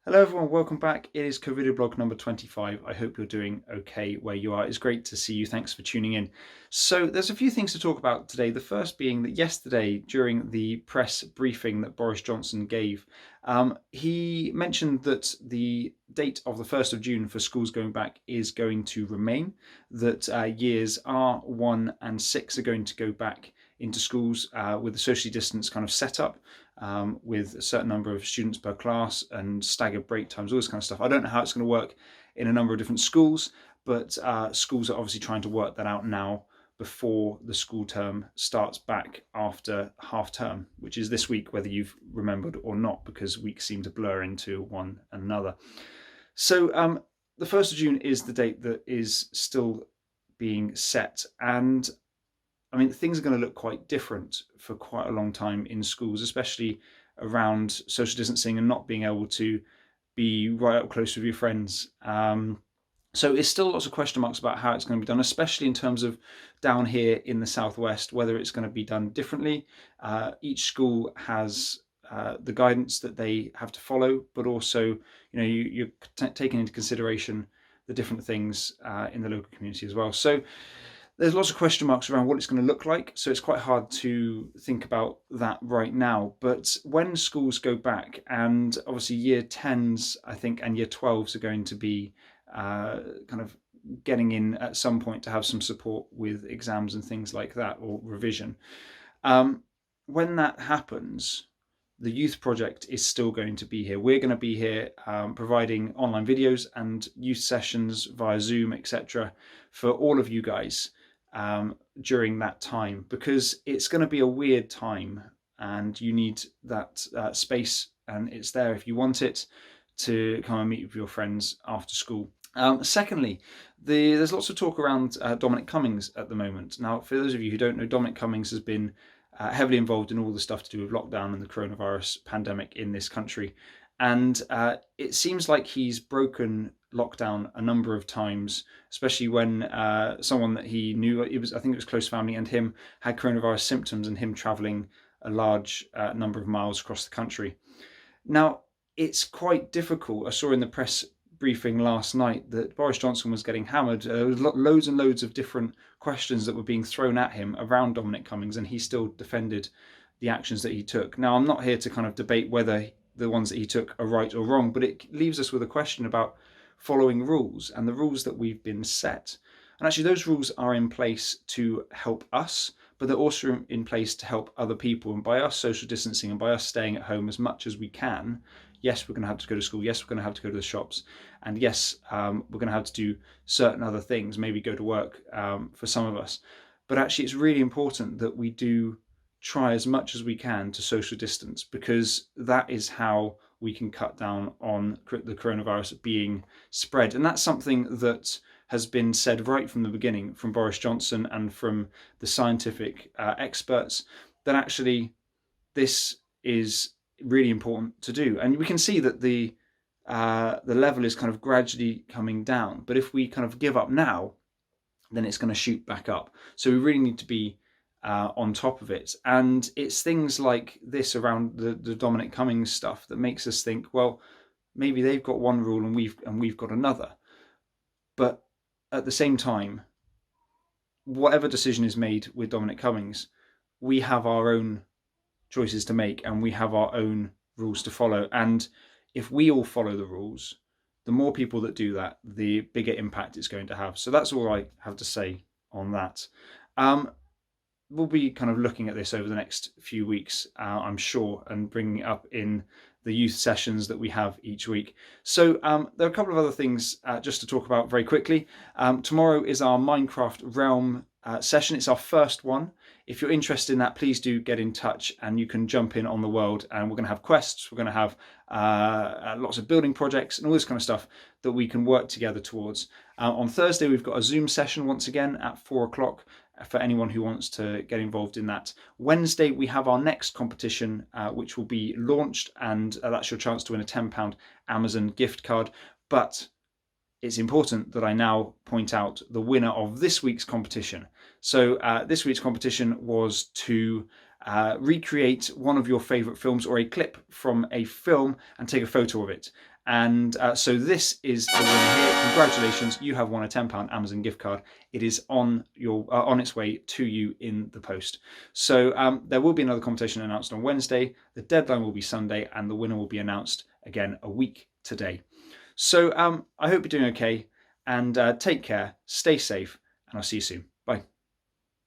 Hello everyone, welcome back. It is COVIDEO blog number 25. I hope you're doing okay where you are. It's great to see you. Thanks for tuning in. So there's a few things to talk about today. The first being that yesterday during the press briefing that Boris Johnson gave, he mentioned that the date of the 1st of June for schools going back is going to remain, that years R1 and 6 are going to go back into schools with a socially distanced kind of setup, with a certain number of students per class and staggered break times, all this kind of stuff. I don't know how it's going to work in a number of different schools, but schools are obviously trying to work that out now before the school term starts back after half term, which is this week, whether you've remembered or not, because weeks seem to blur into one another. So the 1st of June is the date that is still being set, and I mean, things are going to look quite different for quite a long time in schools, especially around social distancing and not being able to be right up close with your friends. So it's still lots of question marks about how it's going to be done, especially in terms of down here in the southwest, whether it's going to be done differently. Each school has the guidance that they have to follow, but also, you're taking into consideration the different things in the local community as well. So there's lots of question marks around what it's going to look like, so it's quite hard to think about that right now. But when schools go back, and obviously year 10s, I think, and year 12s are going to be kind of getting in at some point to have some support with exams and things like that, or revision. When that happens, the youth project is still going to be here. We're going to be here providing online videos and youth sessions via Zoom, etc., for all of you guys during that time, because it's going to be a weird time and you need that space, and it's there if you want it, to come and meet with your friends after school. Secondly, there's lots of talk around Dominic Cummings at the moment. Now, for those of you who don't know, Dominic Cummings has been heavily involved in all the stuff to do with lockdown and the coronavirus pandemic in this country. And it seems like he's broken lockdown a number of times, especially when someone that he knew, I think it was close family, and him had coronavirus symptoms, and him traveling a large number of miles across the country. Now, it's quite difficult. I saw in the press briefing last night that Boris Johnson was getting hammered. Loads and loads of different questions that were being thrown at him around Dominic Cummings, and he still defended the actions that he took. Now, I'm not here to kind of debate whether the ones that he took are right or wrong, but it leaves us with a question about following rules and the rules that we've been set. And actually, those rules are in place to help us, but they're also in place to help other people. And by us social distancing and by us staying at home as much as we can, yes, we're going to have to go to school. Yes, we're going to have to go to the shops. And yes, we're going to have to do certain other things, maybe go to work for some of us. But actually, it's really important that we do try as much as we can to social distance, because that is how we can cut down on the coronavirus being spread. And that's something that has been said right from the beginning from Boris Johnson and from the scientific experts, that actually this is really important to do. And we can see that the level is kind of gradually coming down. But if we kind of give up now, then it's going to shoot back up. So we really need to be on top of it. And it's things like this around the Dominic Cummings stuff that makes us think, well, maybe they've got one rule and we've got another. But at the same time, whatever decision is made with Dominic Cummings, we have our own choices to make and we have our own rules to follow. And if we all follow the rules, the more people that do that, the bigger impact it's going to have. So that's all I have to say on that. We'll be kind of looking at this over the next few weeks, I'm sure, and bringing it up in the youth sessions that we have each week. So there are a couple of other things just to talk about very quickly. Tomorrow is our Minecraft Realm session. It's our first one. If you're interested in that, please do get in touch and you can jump in on the world, and we're going to have quests, we're going to have lots of building projects and all this kind of stuff that we can work together towards. On Thursday, we've got a Zoom session once again at 4 o'clock for anyone who wants to get involved in that. Wednesday, we have our next competition, which will be launched, and that's your chance to win a £10 Amazon gift card. But it's important that I now point out the winner of this week's competition. So this week's competition was to recreate one of your favourite films or a clip from a film and take a photo of it. And so this is the winner here. Congratulations, you have won a £10 Amazon gift card. It is on its way to you in the post. So there will be another competition announced on Wednesday. The deadline will be Sunday, and the winner will be announced again a week today. So I hope you're doing okay, and take care, stay safe, and I'll see you soon.